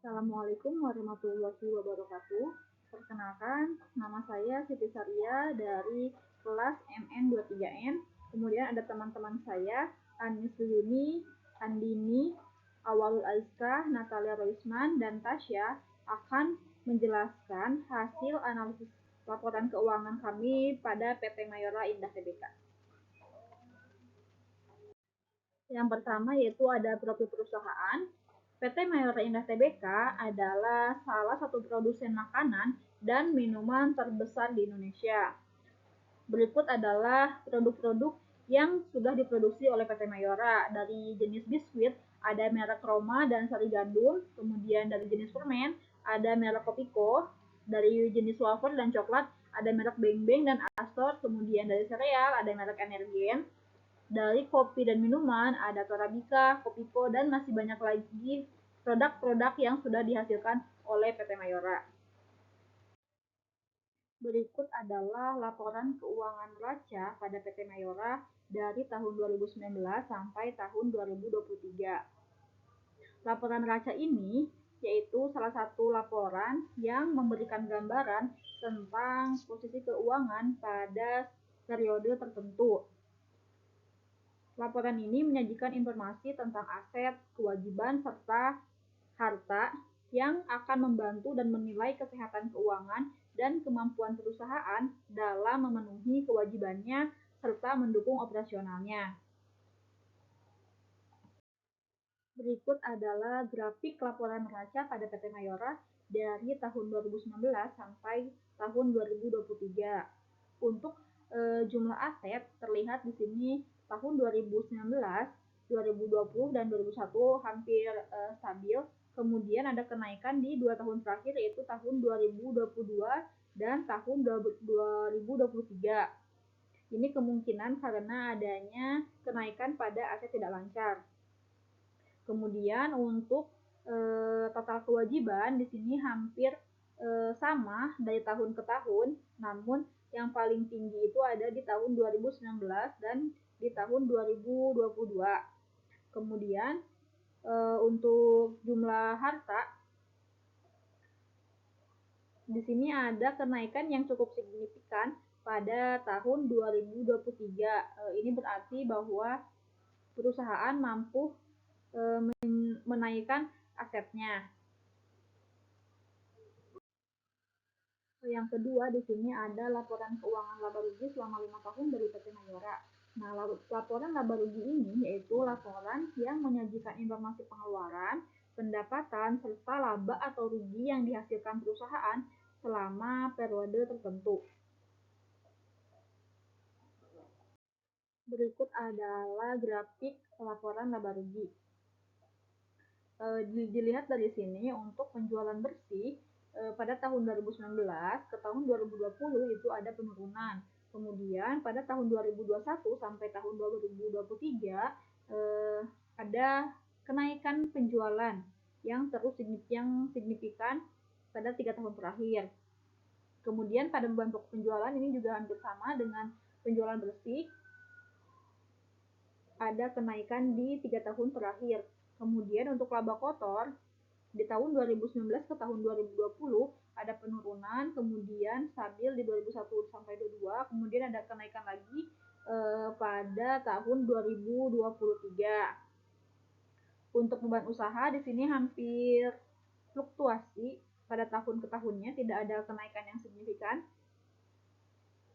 Assalamualaikum warahmatullahi wabarakatuh. Perkenalkan, nama saya Siti Saria dari kelas MN23N. Kemudian ada teman-teman saya, Anis Yuni, Andini, Awalul Azka, Natalia Roisman, dan Tasya akan menjelaskan hasil analisis laporan keuangan kami pada PT Mayora Indah Tbk. Yang pertama yaitu ada profil perusahaan. PT Mayora Indah Tbk adalah salah satu produsen makanan dan minuman terbesar di Indonesia. Berikut adalah produk-produk yang sudah diproduksi oleh PT Mayora. Dari jenis biskuit, ada merek Roma dan Sari Gandum. Kemudian dari jenis permen, ada merek Kopiko. Dari jenis wafer dan coklat, ada merek Beng Beng dan Astor. Kemudian dari sereal, ada merek Energen. Dari kopi dan minuman, ada Torabika, Kopiko, dan masih banyak lagi produk-produk yang sudah dihasilkan oleh PT Mayora. Berikut adalah laporan keuangan neraca pada PT Mayora dari tahun 2019 sampai tahun 2023. Laporan neraca ini yaitu salah satu laporan yang memberikan gambaran tentang posisi keuangan pada periode tertentu. Laporan ini menyajikan informasi tentang aset, kewajiban, serta harta yang akan membantu dan menilai kesehatan keuangan dan kemampuan perusahaan dalam memenuhi kewajibannya serta mendukung operasionalnya. Berikut adalah grafik laporan neraca pada PT Mayora dari tahun 2019 sampai tahun 2023. Untuk jumlah aset terlihat di sini tahun 2019, 2020, dan 2021 hampir stabil. Kemudian ada kenaikan di 2 tahun terakhir yaitu tahun 2022 dan tahun 2023. Ini kemungkinan karena adanya kenaikan pada aset tidak lancar. Kemudian untuk total kewajiban di sini hampir sama dari tahun ke tahun, namun yang paling tinggi itu ada di tahun 2019 dan di tahun 2022. Kemudian untuk jumlah harta di sini ada kenaikan yang cukup signifikan pada tahun 2023. Ini berarti bahwa perusahaan mampu menaikkan asetnya. Yang kedua di sini ada laporan keuangan laba rugi selama 5 tahun dari PT Mayora. Nah, laporan laba rugi ini yaitu laporan yang menyajikan informasi pengeluaran, pendapatan, serta laba atau rugi yang dihasilkan perusahaan selama periode tertentu. Berikut adalah grafik laporan laba rugi. Dilihat dari sini untuk penjualan bersih pada tahun 2019 ke tahun 2020 itu ada penurunan. Kemudian pada tahun 2021 sampai tahun 2023 ada kenaikan penjualan yang signifikan pada 3 tahun terakhir. Kemudian pada bentuk penjualan ini juga hampir sama dengan penjualan bersih, ada kenaikan di 3 tahun terakhir. Kemudian untuk laba kotor di tahun 2019 ke tahun 2020 ada penurunan, kemudian stabil di 2001 sampai 2022, kemudian ada kenaikan lagi pada tahun 2023. Untuk beban usaha di sini hampir fluktuasi pada tahun ke tahunnya, tidak ada kenaikan yang signifikan.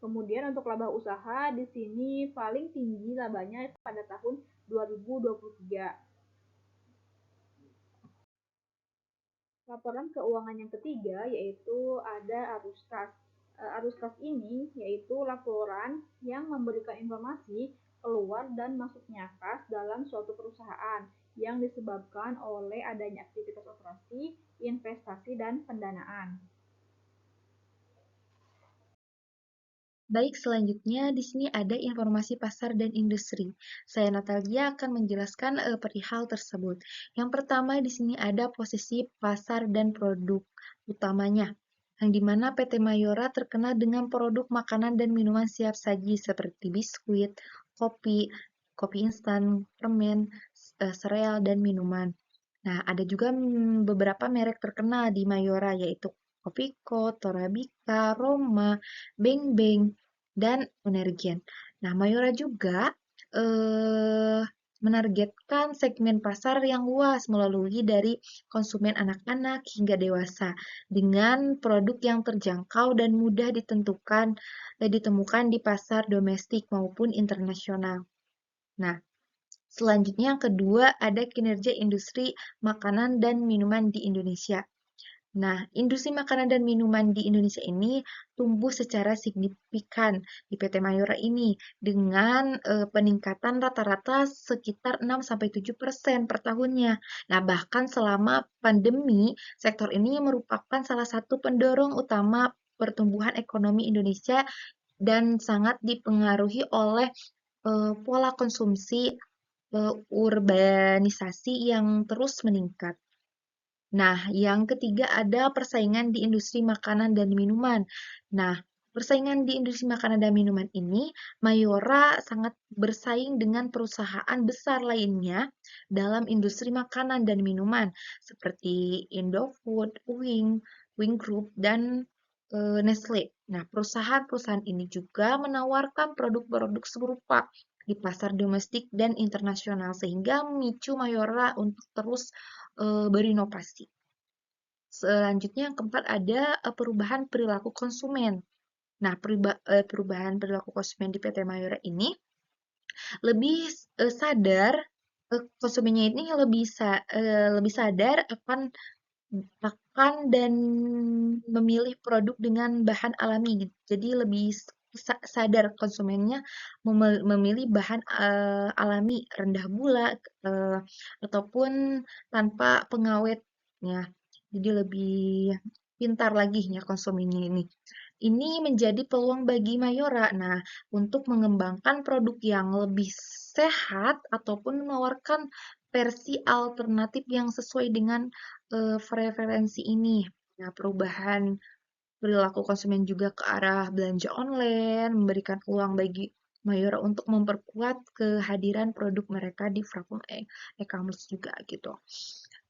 Kemudian untuk laba usaha di sini paling tinggi labanya pada tahun 2023. Laporan keuangan yang ketiga yaitu ada arus kas. Arus kas ini yaitu laporan yang memberikan informasi keluar dan masuknya kas dalam suatu perusahaan yang disebabkan oleh adanya aktivitas operasi, investasi, dan pendanaan. Baik, selanjutnya di sini ada informasi pasar dan industri. Saya Natalia akan menjelaskan perihal tersebut. Yang pertama di sini ada posisi pasar dan produk utamanya, yang dimana PT Mayora terkenal dengan produk makanan dan minuman siap saji seperti biskuit, kopi instan, permen, sereal, dan minuman. Nah, ada juga beberapa merek terkenal di Mayora yaitu Kopiko, Torabika, Roma, Beng Beng, dan Energen. Nah, Mayora juga eh, menargetkan segmen pasar yang luas melalui dari konsumen anak-anak hingga dewasa dengan produk yang terjangkau dan mudah ditemukan di pasar domestik maupun internasional. Nah, selanjutnya yang kedua ada kinerja industri makanan dan minuman di Indonesia. Nah, industri makanan dan minuman di Indonesia ini tumbuh secara signifikan di PT Mayora ini dengan peningkatan rata-rata sekitar 6-7% per tahunnya. Nah, bahkan selama pandemi, sektor ini merupakan salah satu pendorong utama pertumbuhan ekonomi Indonesia dan sangat dipengaruhi oleh pola konsumsi urbanisasi yang terus meningkat. Nah, yang ketiga ada persaingan di industri makanan dan minuman. Nah, persaingan di industri makanan dan minuman ini, Mayora sangat bersaing dengan perusahaan besar lainnya dalam industri makanan dan minuman, seperti Indofood, Wing Group, dan Nestle. Nah, perusahaan-perusahaan ini juga menawarkan produk-produk serupa di pasar domestik dan internasional, sehingga memicu Mayora untuk terus berinovasi. Selanjutnya yang keempat ada perubahan perilaku konsumen. Nah, perubahan perilaku konsumen di PT Mayora ini lebih sadar, konsumennya ini lebih sadar akan dan memilih produk dengan bahan alami gitu. Jadi lebih sadar konsumennya memilih bahan alami, rendah gula, ataupun tanpa pengawetnya. Jadi lebih pintar lagi ya konsumennya ini. Ini menjadi peluang bagi Mayora. Nah, untuk mengembangkan produk yang lebih sehat ataupun menawarkan versi alternatif yang sesuai dengan preferensi ini. Nah, perubahan perilaku konsumen juga ke arah belanja online, memberikan peluang bagi Mayora untuk memperkuat kehadiran produk mereka di platform e-commerce juga gitu.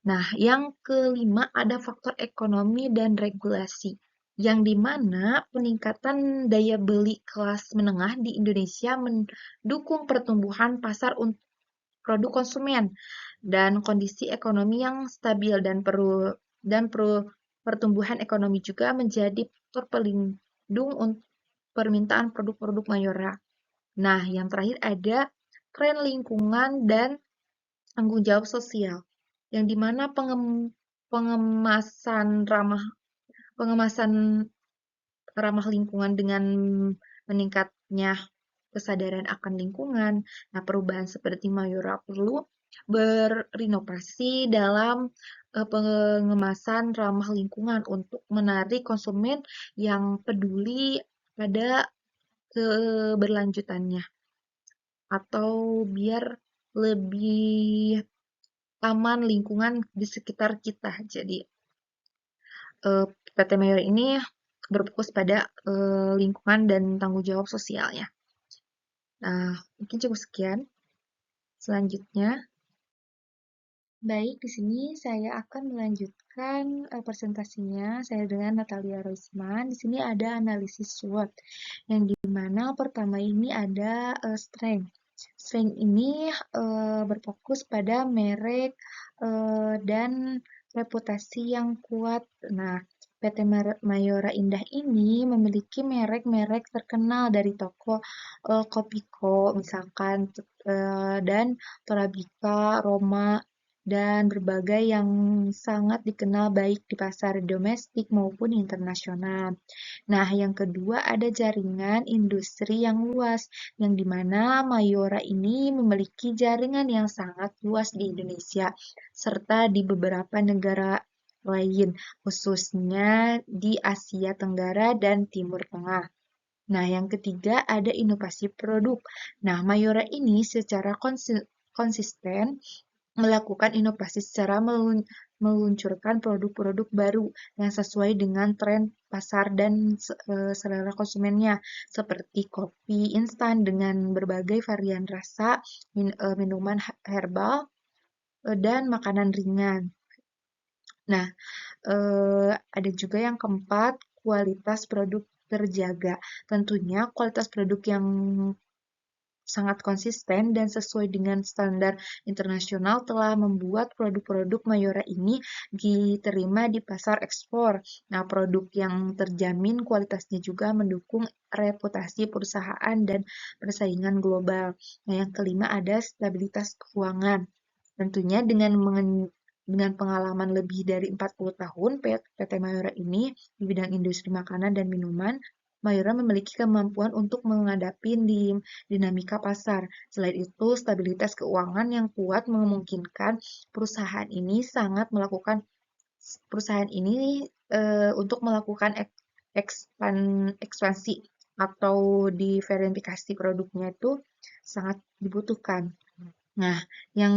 Nah, yang kelima ada faktor ekonomi dan regulasi, yang dimana peningkatan daya beli kelas menengah di Indonesia mendukung pertumbuhan pasar untuk produk konsumen dan kondisi ekonomi yang stabil dan pertumbuhan ekonomi juga menjadi faktor pelindung untuk permintaan produk-produk Mayora. Nah, yang terakhir ada tren lingkungan dan tanggung jawab sosial, yang dimana pengemasan ramah lingkungan dengan meningkatnya kesadaran akan lingkungan. Nah, perubahan seperti Mayora perlu berinovasi dalam pengemasan ramah lingkungan untuk menarik konsumen yang peduli pada keberlanjutannya atau biar lebih aman lingkungan di sekitar kita. Jadi PT Mayora ini berfokus pada lingkungan dan tanggung jawab sosialnya. Nah, mungkin cukup sekian. Selanjutnya, baik, di sini saya akan melanjutkan presentasinya. Saya dengan Natalia Roisman. Di sini ada analisis SWOT, yang dimana pertama ini ada strength. Strength ini berfokus pada merek dan reputasi yang kuat. Nah, PT Mayora Indah ini memiliki merek-merek terkenal dari toko Kopiko, misalkan, dan Torabika, Roma, dan berbagai yang sangat dikenal baik di pasar domestik maupun internasional. Nah, yang kedua ada jaringan industri yang luas, yang dimana Mayora ini memiliki jaringan yang sangat luas di Indonesia, serta di beberapa negara lain, khususnya di Asia Tenggara dan Timur Tengah. Nah, yang ketiga ada inovasi produk. Nah, Mayora ini secara konsisten melakukan inovasi secara meluncurkan produk-produk baru yang sesuai dengan tren pasar dan selera konsumennya, seperti kopi instan dengan berbagai varian rasa, minuman herbal, dan makanan ringan. Nah, ada juga yang keempat, kualitas produk terjaga. Tentunya kualitas produk yang sangat konsisten dan sesuai dengan standar internasional telah membuat produk-produk Mayora ini diterima di pasar ekspor. Nah, produk yang terjamin kualitasnya juga mendukung reputasi perusahaan dan persaingan global. Nah, yang kelima ada stabilitas keuangan. Tentunya dengan pengalaman lebih dari 40 tahun, PT Mayora ini di bidang industri makanan dan minuman, Mayora memiliki kemampuan untuk menghadapi dinamika pasar. Selain itu, stabilitas keuangan yang kuat memungkinkan perusahaan ini sangat melakukan perusahaan ini untuk melakukan ekspansi atau diverifikasi produknya itu sangat dibutuhkan. Nah, yang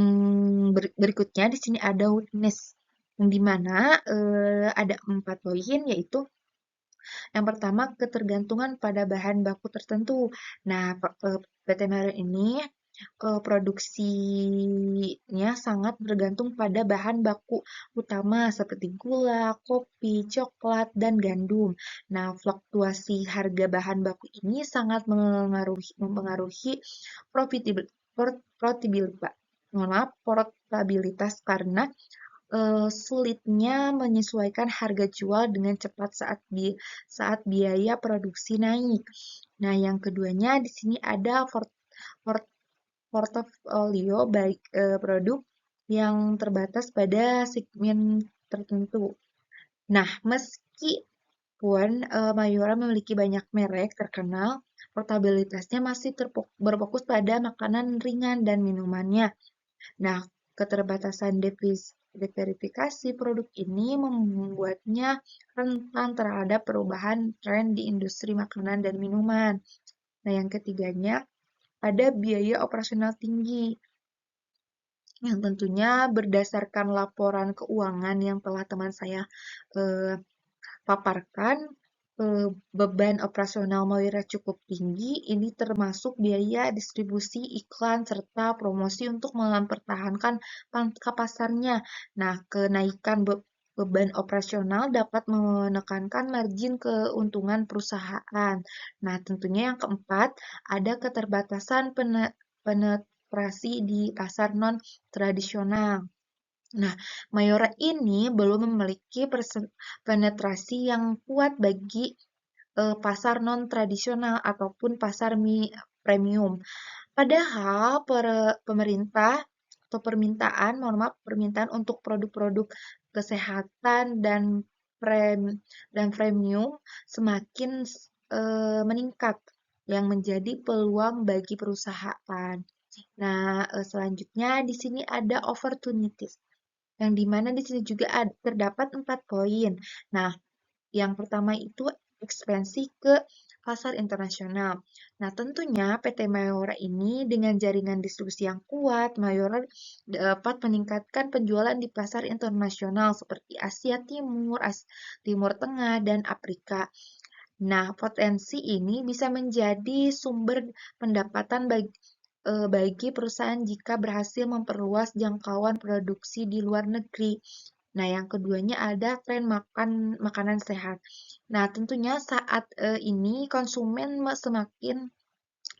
berikutnya di sini ada weakness, yang dimana ada 4 poin, yaitu yang pertama ketergantungan pada bahan baku tertentu. Nah, PT Mare ini produksinya sangat bergantung pada bahan baku utama seperti gula, kopi, coklat, dan gandum. Nah, fluktuasi harga bahan baku ini sangat mempengaruhi portabilitas karena sulitnya menyesuaikan harga jual dengan cepat saat biaya produksi naik. Nah, yang keduanya di sini ada portofolio baik produk yang terbatas pada segmen tertentu. Nah, meskipun Mayora memiliki banyak merek terkenal, portabilitasnya masih berfokus pada makanan ringan dan minumannya. Nah, keterbatasan diverifikasi produk ini membuatnya rentan terhadap perubahan tren di industri makanan dan minuman. Nah, yang ketiganya ada biaya operasional tinggi yang tentunya berdasarkan laporan keuangan yang telah teman saya eh, paparkan, beban operasional Moira cukup tinggi, ini termasuk biaya distribusi iklan serta promosi untuk mempertahankan pangsa pasarnya. Nah, kenaikan beban operasional dapat menekankan margin keuntungan perusahaan. Nah, tentunya yang keempat, ada keterbatasan penetrasi di pasar non-tradisional. Nah, Mayora ini belum memiliki penetrasi yang kuat bagi pasar non-tradisional ataupun pasar premium. Padahal pemerintah atau permintaan untuk produk-produk kesehatan dan premium semakin meningkat yang menjadi peluang bagi perusahaan. Nah, selanjutnya di sini ada opportunities yang dimana di sini juga terdapat 4 poin. Nah, yang pertama itu ekspansi ke pasar internasional. Nah, tentunya PT Mayora ini dengan jaringan distribusi yang kuat, Mayora dapat meningkatkan penjualan di pasar internasional seperti Asia Timur, Timur Tengah, dan Afrika. Nah, potensi ini bisa menjadi sumber pendapatan bagi perusahaan jika berhasil memperluas jangkauan produksi di luar negeri. Nah, yang keduanya ada tren makanan sehat. Nah, tentunya saat ini konsumen semakin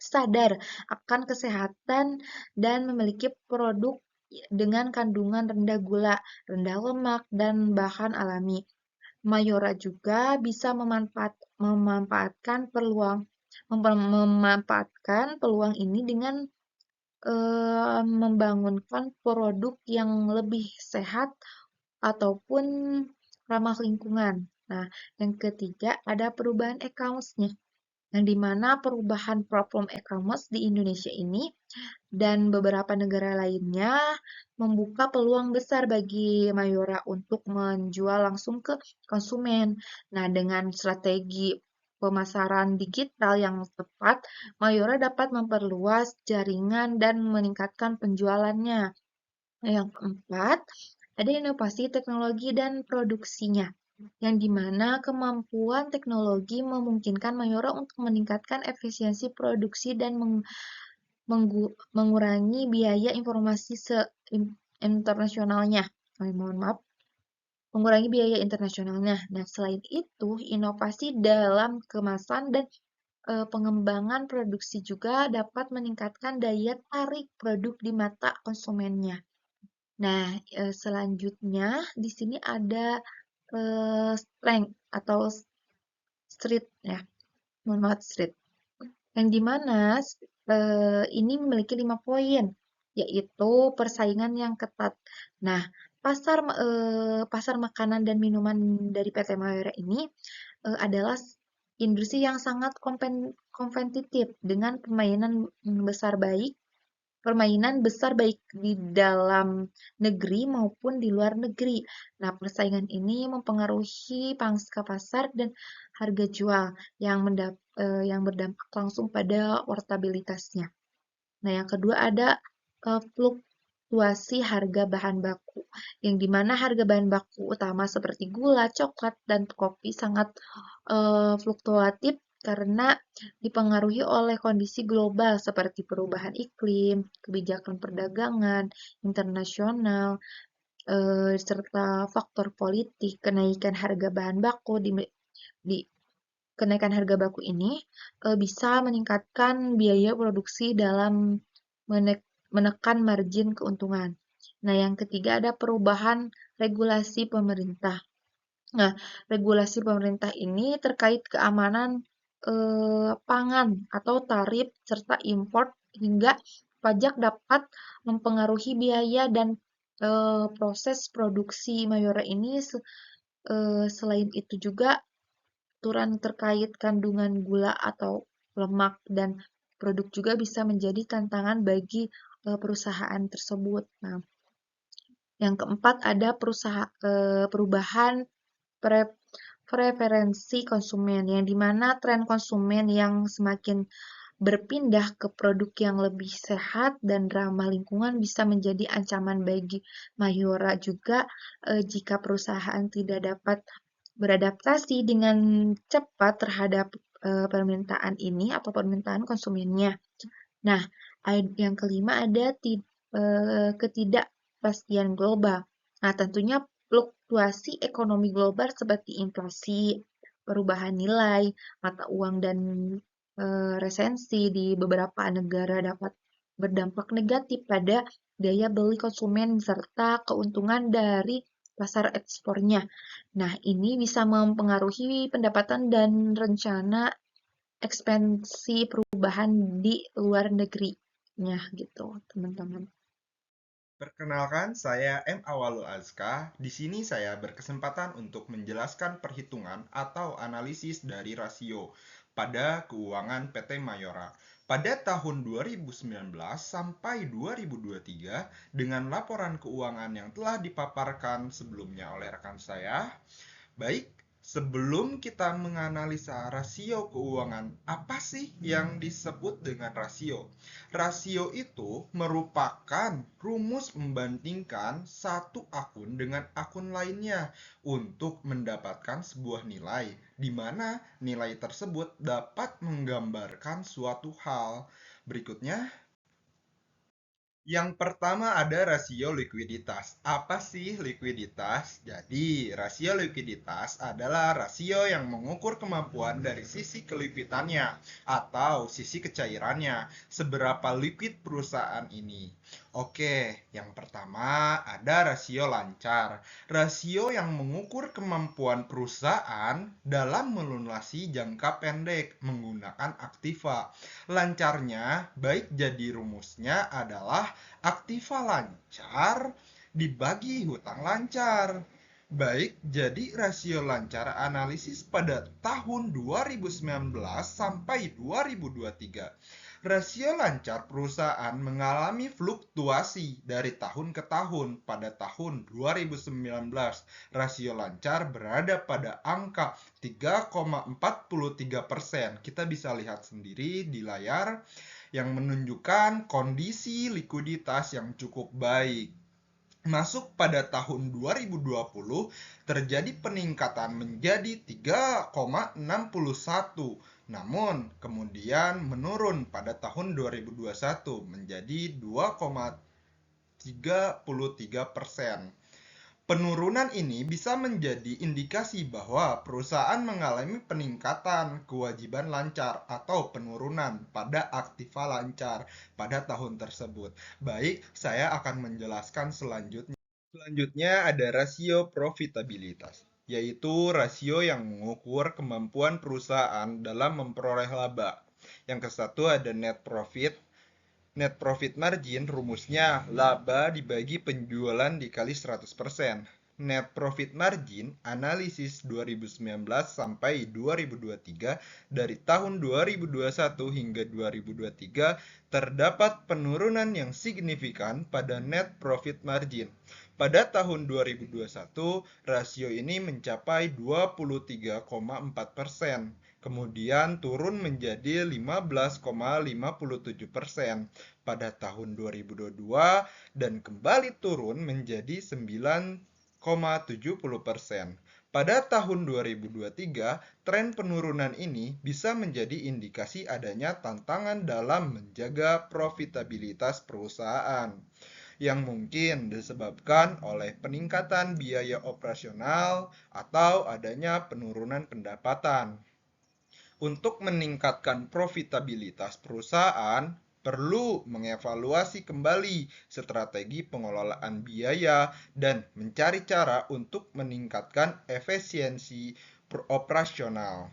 sadar akan kesehatan dan memiliki produk dengan kandungan rendah gula, rendah lemak, dan bahan alami. Mayora juga bisa memanfaatkan peluang ini dengan membangunkan produk yang lebih sehat ataupun ramah lingkungan. Nah, yang ketiga ada perubahan e-commerce-nya, yang dimana perubahan platform e-commerce di Indonesia ini dan beberapa negara lainnya membuka peluang besar bagi Mayora untuk menjual langsung ke konsumen. Nah, dengan strategi pemasaran digital yang tepat, Mayora dapat memperluas jaringan dan meningkatkan penjualannya. Nah, yang keempat, ada inovasi teknologi dan produksinya, yang dimana kemampuan teknologi memungkinkan Mayora untuk meningkatkan efisiensi produksi dan mengurangi biaya internasionalnya. Mohon maaf, mengurangi biaya internasionalnya. Nah, selain itu, inovasi dalam kemasan dan pengembangan produksi juga dapat meningkatkan daya tarik produk di mata konsumennya. Nah, selanjutnya di sini ada strength atau street ya, mohon maaf street, yang dimana ini memiliki 5 poin, yaitu persaingan yang ketat. Nah, pasar makanan dan minuman dari PT Mayora ini adalah industri yang sangat kompetitif dengan permainan besar baik di dalam negeri maupun di luar negeri. Nah, persaingan ini mempengaruhi pangsa pasar dan harga jual yang berdampak langsung pada portabilitasnya. Nah, yang kedua ada fluktuasi harga bahan baku, yang dimana harga bahan baku utama seperti gula, coklat, dan kopi sangat fluktuatif karena dipengaruhi oleh kondisi global seperti perubahan iklim, kebijakan perdagangan internasional, serta faktor politik. Kenaikan harga baku ini bisa meningkatkan biaya produksi dalam menekan margin keuntungan. Nah, yang ketiga ada perubahan regulasi pemerintah. Nah, regulasi pemerintah ini terkait keamanan pangan atau tarif serta import hingga pajak dapat mempengaruhi biaya dan proses produksi Mayora ini. Selain itu juga aturan terkait kandungan gula atau lemak dan produk juga bisa menjadi tantangan bagi perusahaan tersebut. Nah, yang keempat ada perubahan preferensi konsumen, yang dimana tren konsumen yang semakin berpindah ke produk yang lebih sehat dan ramah lingkungan bisa menjadi ancaman bagi Mayora juga jika perusahaan tidak dapat beradaptasi dengan cepat terhadap permintaan ini atau permintaan konsumennya. Nah, yang kelima ada ketidakpastian global. Nah, tentunya fluktuasi ekonomi global seperti inflasi, perubahan nilai mata uang, dan resensi di beberapa negara dapat berdampak negatif pada daya beli konsumen serta keuntungan dari pasar ekspornya. Nah, ini bisa mempengaruhi pendapatan dan rencana ekspansi perubahan di luar negerinya gitu, teman-teman. Perkenalkan, saya M. Awalul Azka. Di sini saya berkesempatan untuk menjelaskan perhitungan atau analisis dari rasio pada keuangan PT Mayora pada tahun 2019 sampai 2023 dengan laporan keuangan yang telah dipaparkan sebelumnya oleh rekan saya. Baik, sebelum kita menganalisa rasio keuangan, apa sih yang disebut dengan rasio? Rasio itu merupakan rumus membandingkan satu akun dengan akun lainnya untuk mendapatkan sebuah nilai, di mana nilai tersebut dapat menggambarkan suatu hal. Berikutnya, yang pertama ada rasio likuiditas. Apa sih likuiditas? Jadi, rasio likuiditas adalah rasio yang mengukur kemampuan dari sisi kelikuitannya atau sisi kecairannya, seberapa liquid perusahaan ini. Oke, yang pertama ada rasio lancar. Rasio yang mengukur kemampuan perusahaan dalam melunasi jangka pendek menggunakan aktiva. Lancarnya, baik jadi rumusnya adalah aktiva lancar dibagi hutang lancar. Baik, jadi rasio lancar analisis pada tahun 2019 sampai 2023. Rasio lancar perusahaan mengalami fluktuasi dari tahun ke tahun. Pada tahun 2019, rasio lancar berada pada angka 3,43%. Kita bisa lihat sendiri di layar yang menunjukkan kondisi likuiditas yang cukup baik. Masuk pada tahun 2020, terjadi peningkatan menjadi 3,61. Namun, kemudian menurun pada tahun 2021 menjadi 33%. Penurunan ini bisa menjadi indikasi bahwa perusahaan mengalami peningkatan kewajiban lancar atau penurunan pada aktiva lancar pada tahun tersebut. Baik, saya akan menjelaskan selanjutnya. Selanjutnya ada rasio profitabilitas, yaitu rasio yang mengukur kemampuan perusahaan dalam memperoleh laba. Yang kesatu ada net profit. Net profit margin rumusnya laba dibagi penjualan dikali 100%. Net profit margin analisis 2019 sampai 2023 dari tahun 2021 hingga 2023 terdapat penurunan yang signifikan pada net profit margin. Pada tahun 2021, rasio ini mencapai 23,4%. Kemudian turun menjadi 15,57% pada tahun 2022 dan kembali turun menjadi 9,70%. Pada tahun 2023, tren penurunan ini bisa menjadi indikasi adanya tantangan dalam menjaga profitabilitas perusahaan yang mungkin disebabkan oleh peningkatan biaya operasional atau adanya penurunan pendapatan. Untuk meningkatkan profitabilitas perusahaan, perlu mengevaluasi kembali strategi pengelolaan biaya dan mencari cara untuk meningkatkan efisiensi operasional.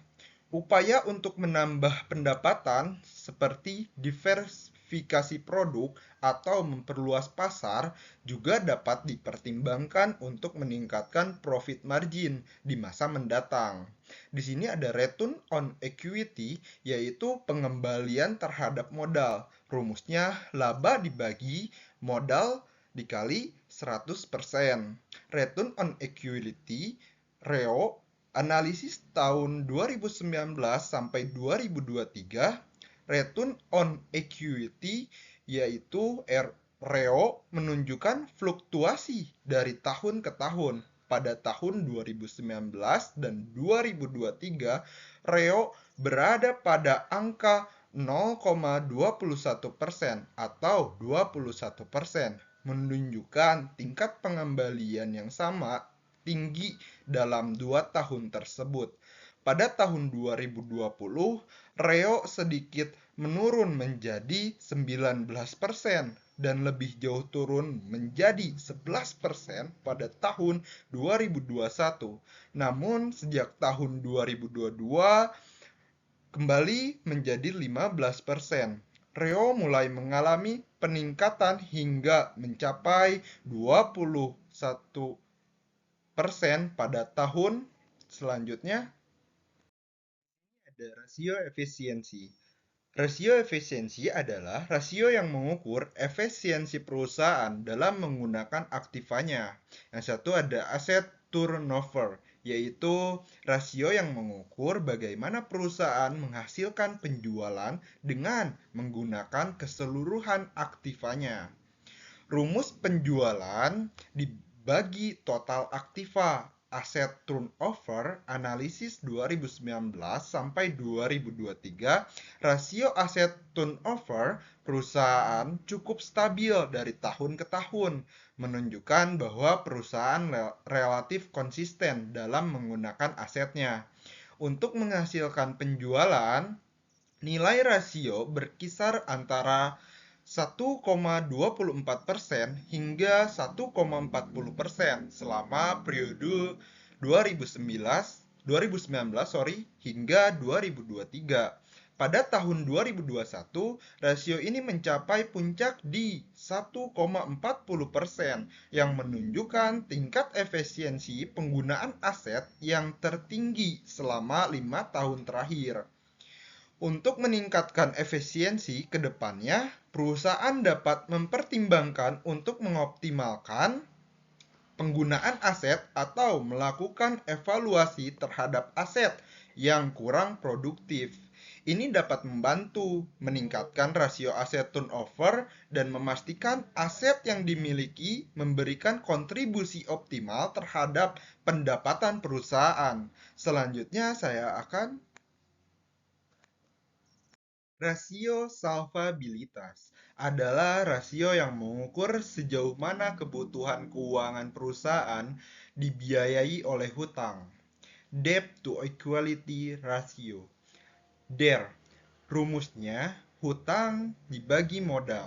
Upaya untuk menambah pendapatan seperti diversifikasi produk atau memperluas pasar juga dapat dipertimbangkan untuk meningkatkan profit margin di masa mendatang. Di sini ada return on equity, yaitu pengembalian terhadap modal. Rumusnya laba dibagi modal dikali 100%. Return on equity, REO, analisis tahun 2019 sampai 2023, return on equity yaitu REO menunjukkan fluktuasi dari tahun ke tahun. Pada tahun 2019 dan 2023, REO berada pada angka 0,21% atau 21%, menunjukkan tingkat pengembalian yang sama tinggi dalam 2 tahun tersebut. Pada tahun 2020, REO sedikit menurun menjadi 19% dan lebih jauh turun menjadi 11% pada tahun 2021. Namun sejak tahun 2022 kembali menjadi 15%. REO mulai mengalami peningkatan hingga mencapai 21% pada tahun selanjutnya. Ada rasio efisiensi. Rasio efisiensi adalah rasio yang mengukur efisiensi perusahaan dalam menggunakan aktivanya. Yang satu ada aset turnover, yaitu rasio yang mengukur bagaimana perusahaan menghasilkan penjualan dengan menggunakan keseluruhan aktivanya. Rumus penjualan dibagi total aktiva. Aset turnover analisis 2019 sampai 2023, rasio aset turnover perusahaan cukup stabil dari tahun ke tahun, menunjukkan bahwa perusahaan relatif konsisten dalam menggunakan asetnya. Untuk menghasilkan penjualan, nilai rasio berkisar antara 1,24% hingga 1,40% selama periode 2019 hingga 2023. Pada tahun 2021, rasio ini mencapai puncak di 1,40% yang menunjukkan tingkat efisiensi penggunaan aset yang tertinggi selama 5 tahun terakhir. Untuk meningkatkan efisiensi ke depannya, perusahaan dapat mempertimbangkan untuk mengoptimalkan penggunaan aset atau melakukan evaluasi terhadap aset yang kurang produktif. Ini dapat membantu meningkatkan rasio aset turnover dan memastikan aset yang dimiliki memberikan kontribusi optimal terhadap pendapatan perusahaan. Selanjutnya saya akan Rasio salvabilitas adalah rasio yang mengukur sejauh mana kebutuhan keuangan perusahaan dibiayai oleh hutang. Debt to equality ratio. DER. Rumusnya, hutang dibagi modal.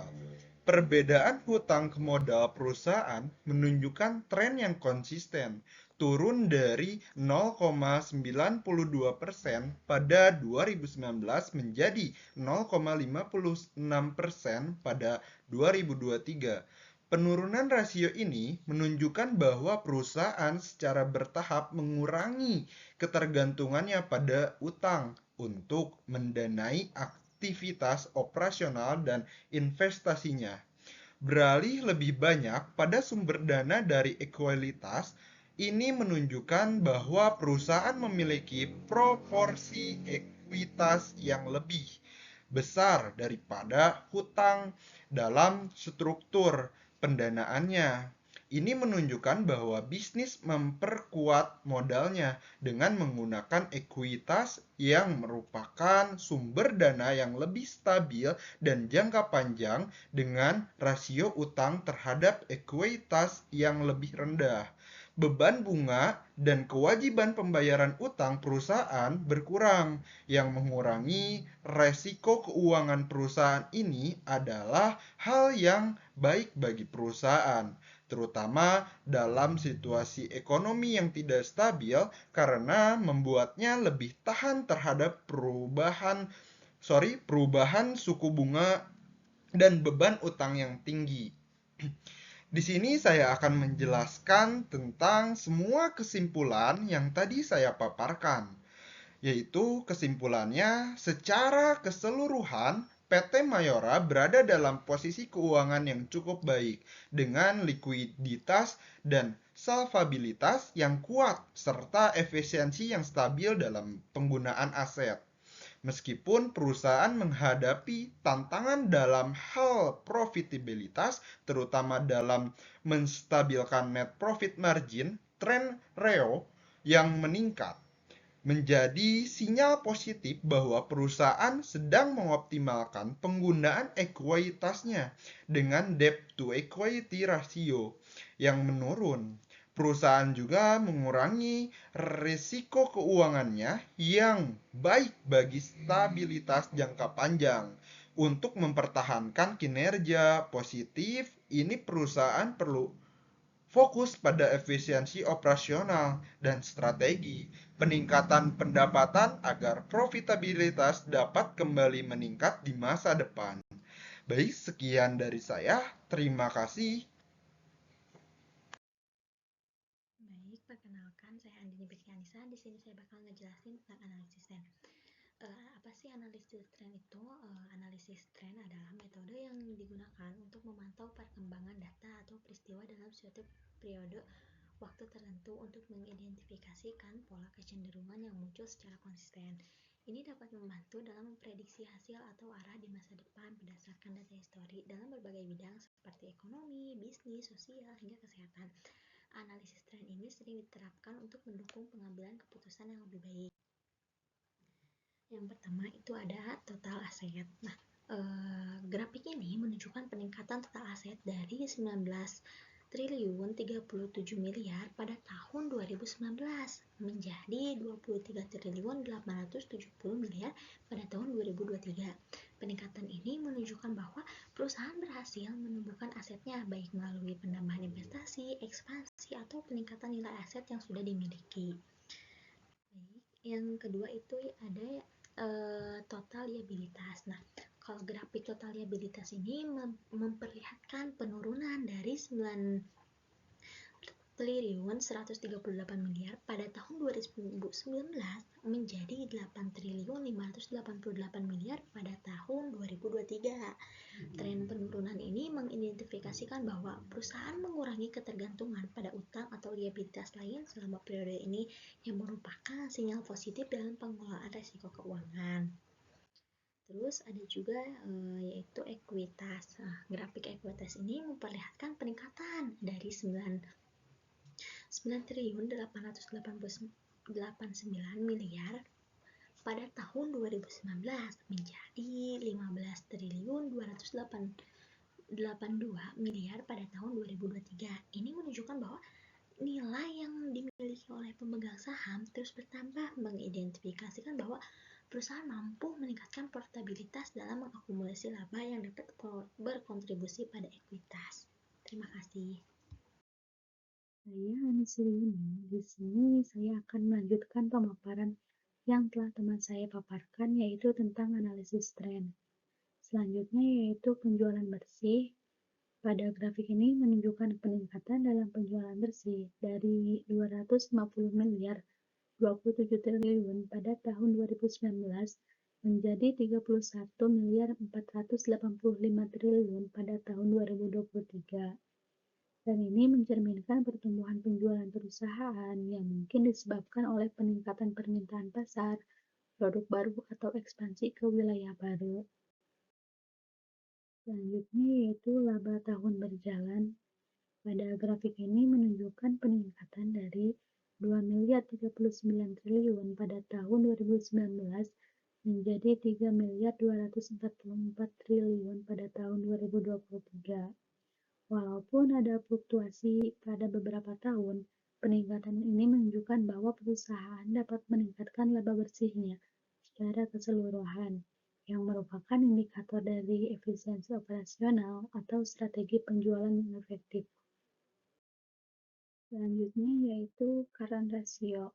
Perbedaan hutang ke modal perusahaan menunjukkan tren yang konsisten, turun dari 0,92% pada 2019 menjadi 0,56% pada 2023. Penurunan rasio ini menunjukkan bahwa perusahaan secara bertahap mengurangi ketergantungannya pada utang untuk mendanai aktivitas operasional dan investasinya. Beralih lebih banyak pada sumber dana dari ekualitas, ini menunjukkan bahwa perusahaan memiliki proporsi ekuitas yang lebih besar daripada hutang dalam struktur pendanaannya. Ini menunjukkan bahwa bisnis memperkuat modalnya dengan menggunakan ekuitas yang merupakan sumber dana yang lebih stabil dan jangka panjang dengan rasio utang terhadap ekuitas yang lebih rendah. Beban bunga dan kewajiban pembayaran utang perusahaan berkurang. Yang mengurangi resiko keuangan perusahaan ini adalah hal yang baik bagi perusahaan, terutama dalam situasi ekonomi yang tidak stabil karena membuatnya lebih tahan terhadap perubahan suku bunga dan beban utang yang tinggi. Di sini saya akan menjelaskan tentang semua kesimpulan yang tadi saya paparkan, yaitu kesimpulannya secara keseluruhan PT Mayora berada dalam posisi keuangan yang cukup baik dengan likuiditas dan salvabilitas yang kuat serta efisiensi yang stabil dalam penggunaan aset. Meskipun perusahaan menghadapi tantangan dalam hal profitabilitas, terutama dalam menstabilkan net profit margin, tren REO yang meningkat menjadi sinyal positif bahwa perusahaan sedang mengoptimalkan penggunaan ekuitasnya dengan debt to equity ratio yang menurun. Perusahaan juga mengurangi risiko keuangannya yang baik bagi stabilitas jangka panjang. Untuk mempertahankan kinerja positif, ini perusahaan perlu fokus pada efisiensi operasional dan strategi peningkatan pendapatan agar profitabilitas dapat kembali meningkat di masa depan. Baik, sekian dari saya. Terima kasih. Baik, perkenalkan saya Andini Berkianisa. Di sini saya bakal ngejelasin tentang analisis tren. Apa sih analisis tren itu? Analisis tren adalah metode yang digunakan untuk memantau perkembangan data atau peristiwa dalam suatu periode waktu tertentu untuk mengidentifikasikan pola kecenderungan yang muncul secara konsisten. Ini dapat membantu dalam memprediksi hasil atau arah di masa depan berdasarkan data histori dalam berbagai bidang seperti ekonomi, bisnis, sosial, hingga kesehatan. Analisis tren ini sering diterapkan untuk mendukung pengambilan keputusan yang lebih baik. Yang pertama itu ada total aset. Nah, grafik ini menunjukkan peningkatan total aset dari 19 triliun 37 miliar pada tahun 2019 menjadi 23 triliun 870 miliar pada tahun 2023. Peningkatan ini menunjukkan bahwa perusahaan berhasil menumbuhkan asetnya baik melalui penambahan investasi, ekspansi, atau peningkatan nilai aset yang sudah dimiliki. Baik, yang kedua itu ada total liabilitas. Nah, kalau grafik total liabilitas ini memperlihatkan penurunan dari 9 triliun 138 miliar pada tahun 2019 menjadi 8 triliun 588 miliar pada tahun 2023. Tren penurunan ini mengidentifikasikan bahwa perusahaan mengurangi ketergantungan pada utang atau liabilitas lain selama periode ini, yang merupakan sinyal positif dalam pengelolaan risiko keuangan. Terus ada juga yaitu ekuitas. Nah, grafik ekuitas ini memperlihatkan peningkatan dari 9 triliun 889 miliar pada tahun 2019 menjadi 15.282 miliar pada tahun 2023. Ini menunjukkan bahwa nilai yang dimiliki oleh pemegang saham terus bertambah, mengidentifikasikan bahwa perusahaan mampu meningkatkan portabilitas dalam mengakumulasi laba yang dapat berkontribusi pada ekuitas. Terima kasih. Saya Anisri. Di sini saya akan melanjutkan pemaparan yang telah teman saya paparkan, yaitu tentang analisis tren. Selanjutnya yaitu penjualan bersih. Pada grafik ini menunjukkan peningkatan dalam penjualan bersih dari 250 miliar 27 triliun pada tahun 2019 menjadi 31 miliar 485 triliun pada tahun 2023. Dan ini mencerminkan pertumbuhan penjualan perusahaan yang mungkin disebabkan oleh peningkatan permintaan pasar, produk baru, atau ekspansi ke wilayah baru. Selanjutnya yaitu laba tahun berjalan. Pada grafik ini menunjukkan peningkatan dari 2 miliar 39 triliun pada tahun 2019 menjadi 3 miliar 244 triliun pada tahun 2023. Walaupun ada fluktuasi pada beberapa tahun, peningkatan ini menunjukkan bahwa perusahaan dapat meningkatkan laba bersihnya secara keseluruhan, yang merupakan indikator dari efisiensi operasional atau strategi penjualan yang efektif. Selanjutnya yaitu current ratio.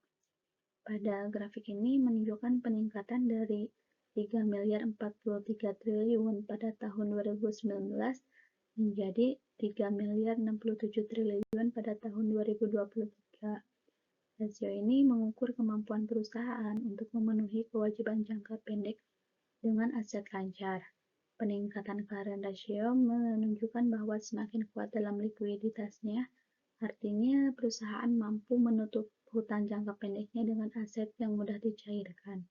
Pada grafik ini menunjukkan peningkatan dari 3 miliar 43 triliun pada tahun 2019 menjadi 3 miliar 67 triliun pada tahun 2023. Rasio ini mengukur kemampuan perusahaan untuk memenuhi kewajiban jangka pendek dengan aset lancar. Peningkatan current ratio menunjukkan bahwa semakin kuat dalam likuiditasnya, artinya perusahaan mampu menutup hutang jangka pendeknya dengan aset yang mudah dicairkan.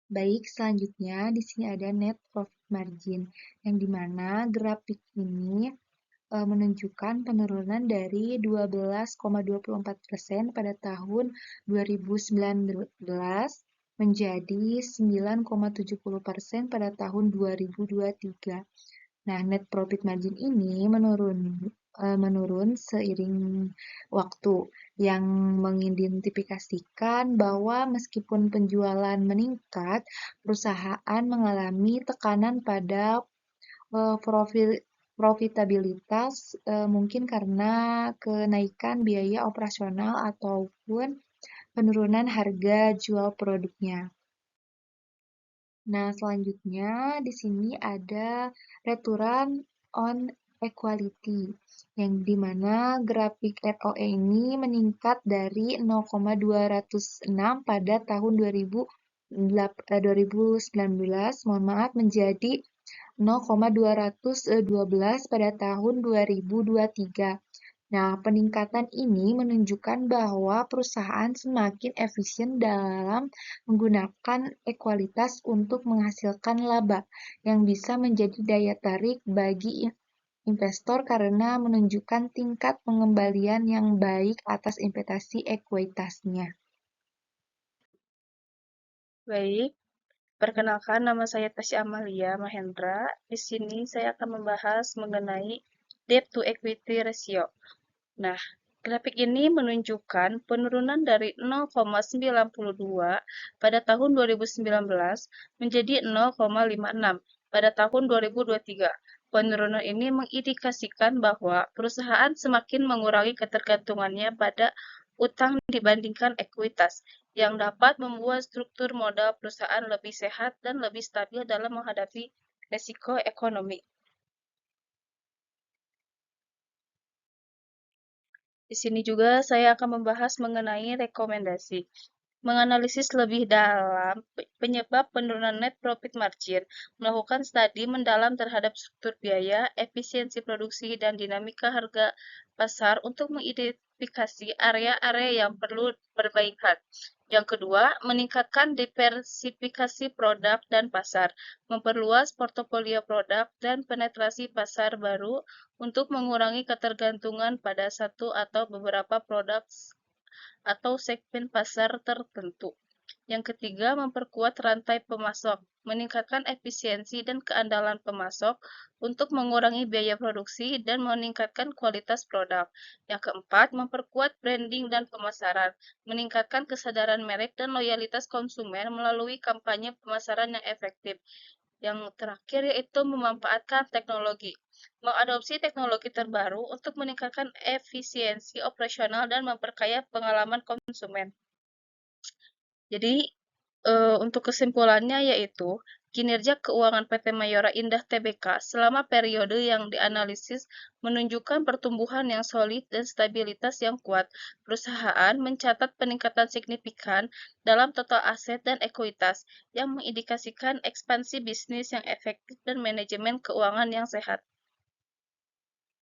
Baik, selanjutnya di sini ada net profit margin, yang dimana grafik ini menunjukkan penurunan dari 12,24% pada tahun 2019 menjadi 9,70% pada tahun 2023. Nah, net profit margin ini menurun seiring waktu, yang mengidentifikasikan bahwa meskipun penjualan meningkat, perusahaan mengalami tekanan pada profitabilitas, mungkin karena kenaikan biaya operasional ataupun penurunan harga jual produknya. Nah, selanjutnya di sini ada return on equity, yang dimana grafik ROE ini meningkat dari 0,206 pada tahun 2019, menjadi 0,212 pada tahun 2023. Nah, peningkatan ini menunjukkan bahwa perusahaan semakin efisien dalam menggunakan ekualitas untuk menghasilkan laba, yang bisa menjadi daya tarik bagi investor karena menunjukkan tingkat pengembalian yang baik atas investasi ekuitasnya. Baik, perkenalkan nama saya Tasya Amalia Mahendra. Di sini saya akan membahas mengenai debt to equity ratio. Nah, grafik ini menunjukkan penurunan dari 0,92 pada tahun 2019 menjadi 0,56 pada tahun 2023. Penurunan ini mengindikasikan bahwa perusahaan semakin mengurangi ketergantungannya pada utang dibandingkan ekuitas, yang dapat membuat struktur modal perusahaan lebih sehat dan lebih stabil dalam menghadapi risiko ekonomi. Di sini juga saya akan membahas mengenai rekomendasi. Menganalisis lebih dalam penyebab penurunan net profit margin, melakukan studi mendalam terhadap struktur biaya, efisiensi produksi, dan dinamika harga pasar untuk mengidentifikasi area-area yang perlu perbaikan. Yang kedua, meningkatkan diversifikasi produk dan pasar, memperluas portofolio produk dan penetrasi pasar baru untuk mengurangi ketergantungan pada satu atau beberapa produk atau segmen pasar tertentu. Yang ketiga, memperkuat rantai pemasok, meningkatkan efisiensi dan keandalan pemasok untuk mengurangi biaya produksi dan meningkatkan kualitas produk. Yang keempat, memperkuat branding dan pemasaran, meningkatkan kesadaran merek dan loyalitas konsumen melalui kampanye pemasaran yang efektif. Yang terakhir yaitu memanfaatkan teknologi, mengadopsi teknologi terbaru untuk meningkatkan efisiensi operasional dan memperkaya pengalaman konsumen. Jadi, untuk kesimpulannya yaitu, kinerja keuangan PT Mayora Indah Tbk selama periode yang dianalisis menunjukkan pertumbuhan yang solid dan stabilitas yang kuat. Perusahaan mencatat peningkatan signifikan dalam total aset dan ekuitas yang mengindikasikan ekspansi bisnis yang efektif dan manajemen keuangan yang sehat.